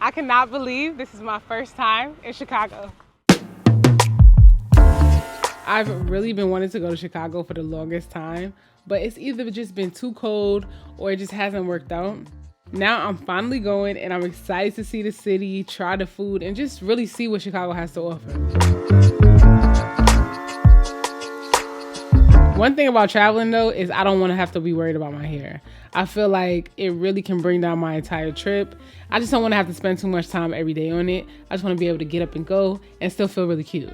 I cannot believe this is my first time in Chicago. I've really been wanting to go to Chicago for the longest time, but it's either just been too cold or it just hasn't worked out. Now I'm finally going and I'm excited to see the city, try the food, and just really see what Chicago has to offer. One thing about traveling though is I don't want to have to be worried about my hair. I feel like it really can bring down my entire trip. I just don't want to have to spend too much time every day on it. I just want to be able to get up and go and still feel really cute.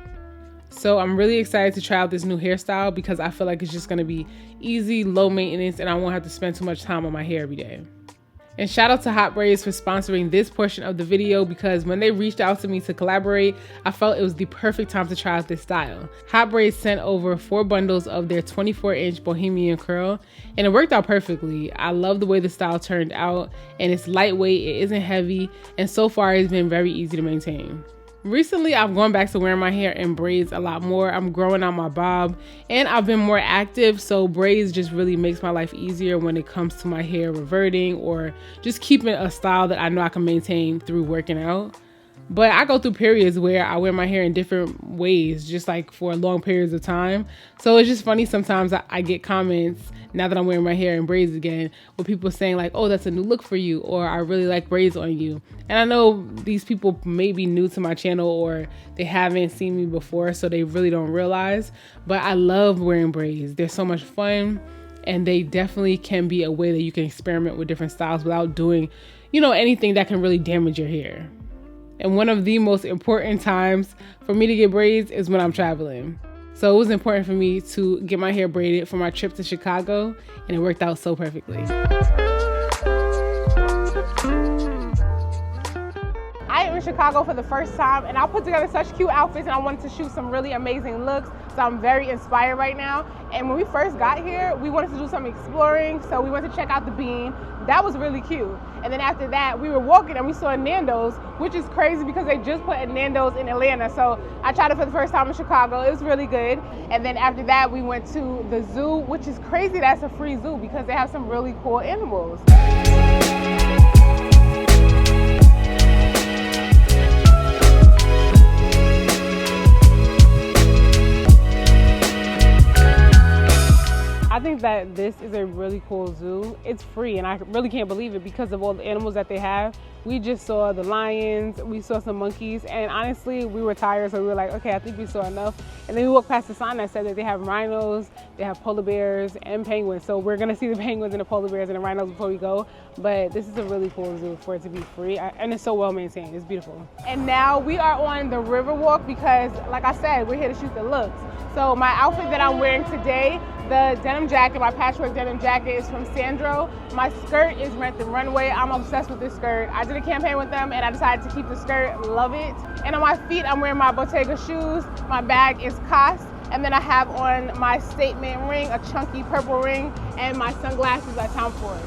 So I'm really excited to try out this new hairstyle because I feel like it's just going to be easy, low maintenance, and I won't have to spend too much time on my hair every day. And shout out to Hotbraids for sponsoring this portion of the video because when they reached out to me to collaborate, I felt it was the perfect time to try out this style. Hotbraids sent over 4 bundles of their 24-inch bohemian curl and it worked out perfectly. I love the way the style turned out and it's lightweight, it isn't heavy, and so far it's been very easy to maintain. Recently, I've gone back to wearing my hair in braids a lot more. I'm growing out my bob and I've been more active, so braids just really makes my life easier when it comes to my hair reverting or just keeping a style that I know I can maintain through working out. But I go through periods where I wear my hair in different ways, just like for long periods of time. So it's just funny sometimes I get comments now that I'm wearing my hair in braids again with people saying like, oh, that's a new look for you, or I really like braids on you. And I know these people may be new to my channel or they haven't seen me before, so they really don't realize. But I love wearing braids. They're so much fun and they definitely can be a way that you can experiment with different styles without doing, anything that can really damage your hair. And one of the most important times for me to get braids is when I'm traveling. So it was important for me to get my hair braided for my trip to Chicago, and it worked out so perfectly. I am in Chicago for the first time, and I put together such cute outfits, and I wanted to shoot some really amazing looks, so I'm very inspired right now. And when we first got here, we wanted to do some exploring, so we went to check out the Bean. That was really cute. And then after that, we were walking and we saw a Nando's, which is crazy because they just put a Nando's in Atlanta. So I tried it for the first time in Chicago. It was really good. And then after that, we went to the zoo, which is crazy that's a free zoo because they have some really cool animals. I think that this is a really cool zoo. It's free and I really can't believe it because of all the animals that they have. We just saw the lions, we saw some monkeys, and honestly we were tired, so we were like, okay, I think we saw enough. And then we walked past the sign that said that they have rhinos, they have polar bears and penguins. So we're gonna see the penguins and the polar bears and the rhinos before we go. But this is a really cool zoo for it to be free, and it's so well maintained, it's beautiful. And now we are on the river walk because like I said, we're here to shoot the looks. So my outfit that I'm wearing today, the denim jacket, my patchwork denim jacket is from Sandro. My skirt is Rent the Runway. I'm obsessed with this skirt. I did a campaign with them and I decided to keep the skirt, love it. And on my feet, I'm wearing my Bottega shoes. My bag is Cos. And then I have on my statement ring, a chunky purple ring, and my sunglasses are Tom Ford.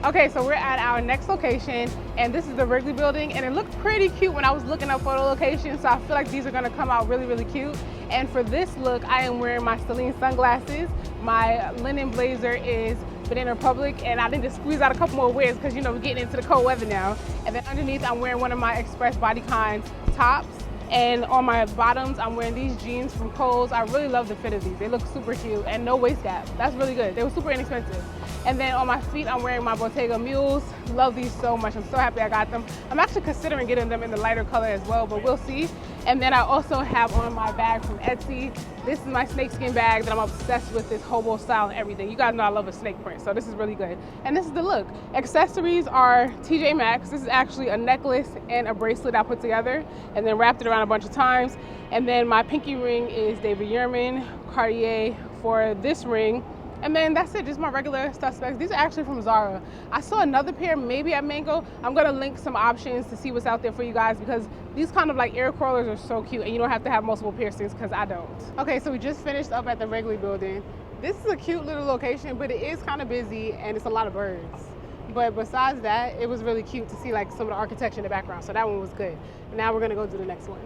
Okay, so we're at our next location, and this is the Wrigley building, and it looked pretty cute when I was looking up photo locations, so I feel like these are gonna come out really, really cute. And for this look, I am wearing my Celine sunglasses. My linen blazer is Banana Republic, and I need to squeeze out a couple more wears because we're getting into the cold weather now. And then underneath, I'm wearing one of my Express Bodycon tops. And on my bottoms, I'm wearing these jeans from Kohl's. I really love the fit of these. They look super cute and no waist gap. That's really good. They were super inexpensive. And then on my feet, I'm wearing my Bottega Mules. Love these so much. I'm so happy I got them. I'm actually considering getting them in the lighter color as well, but we'll see. And then I also have on my bag from Etsy. This is my snakeskin bag that I'm obsessed with, this hobo style and everything. You guys know I love a snake print, so this is really good. And this is the look. Accessories are TJ Maxx. This is actually a necklace and a bracelet I put together and then wrapped it around a bunch of times. And then my pinky ring is David Yurman, Cartier for this ring. And then that's it, just my regular suspects. These are actually from Zara. I saw another pair maybe at Mango. I'm gonna link some options to see what's out there for you guys because these kind of like ear crawlers are so cute and you don't have to have multiple piercings because I don't. Okay, so we just finished up at the Wrigley building. This is a cute little location, but it is kind of busy and it's a lot of birds. But besides that, it was really cute to see like some of the architecture in the background. So that one was good. Now we're gonna go do the next one.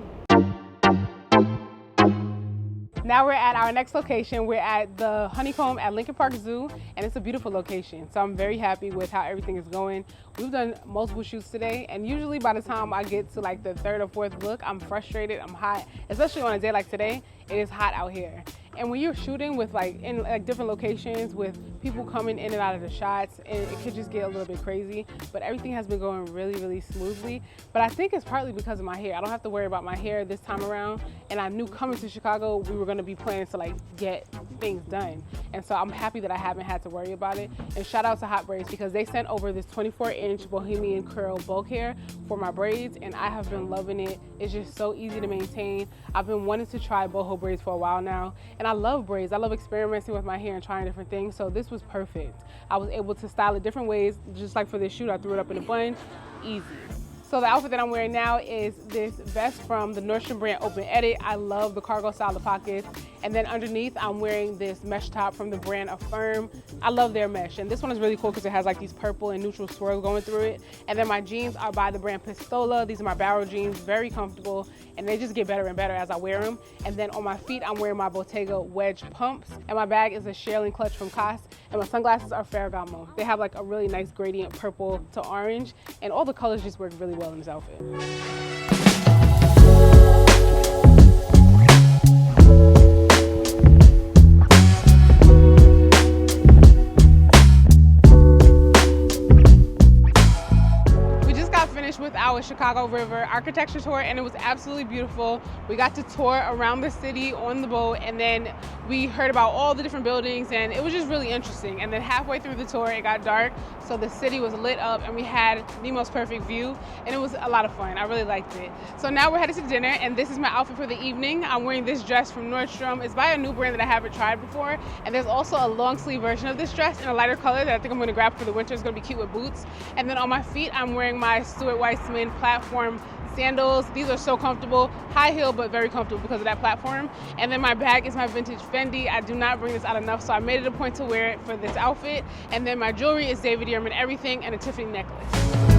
Now we're at our next location. We're at the Honeycomb at Lincoln Park Zoo, and it's a beautiful location. So I'm very happy with how everything is going. We've done multiple shoots today, and usually by the time I get to like the third or fourth look, I'm frustrated, I'm hot, especially on a day like today. It is hot out here. And when you're shooting with in different locations with people coming in and out of the shots, it could just get a little bit crazy. But everything has been going really, really smoothly. But I think it's partly because of my hair. I don't have to worry about my hair this time around. And I knew coming to Chicago, we were gonna be planning to get things done. And so I'm happy that I haven't had to worry about it. And shout out to Hotbraids because they sent over this 24-inch bohemian curl bulk hair for my braids, and I have been loving it. It's just so easy to maintain. I've been wanting to try boho braids for a while now, and I love braids. I love experimenting with my hair and trying different things, so this was perfect. I was able to style it different ways, just like for this shoot, I threw it up in a bun, easy. So the outfit that I'm wearing now is this vest from the Nordstrom brand Open Edit. I love the cargo style, the pockets. And then underneath, I'm wearing this mesh top from the brand Affirm. I love their mesh. And this one is really cool because it has these purple and neutral swirls going through it. And then my jeans are by the brand Pistola. These are my barrel jeans, very comfortable. And they just get better and better as I wear them. And then on my feet, I'm wearing my Bottega wedge pumps. And my bag is a shearling clutch from Cos. And my sunglasses are Ferragamo. They have a really nice gradient purple to orange. And all the colors just work really well in this outfit. With our Chicago River architecture tour, and it was absolutely beautiful. We got to tour around the city on the boat, and then we heard about all the different buildings, and it was just really interesting. And then halfway through the tour, it got dark, so the city was lit up, and we had the most perfect view, and it was a lot of fun. I really liked it. So now we're headed to dinner, and this is my outfit for the evening. I'm wearing this dress from Nordstrom. It's by a new brand that I haven't tried before, and there's also a long sleeve version of this dress in a lighter color that I think I'm gonna grab for the winter. It's gonna be cute with boots. And then on my feet, I'm wearing my Stuart Weitzman platform sandals. These are so comfortable, high heel, but very comfortable because of that platform. And then my bag is my vintage Fendi. I do not bring this out enough, so I made it a point to wear it for this outfit. And then my jewelry is David Yurman Everything and a Tiffany necklace.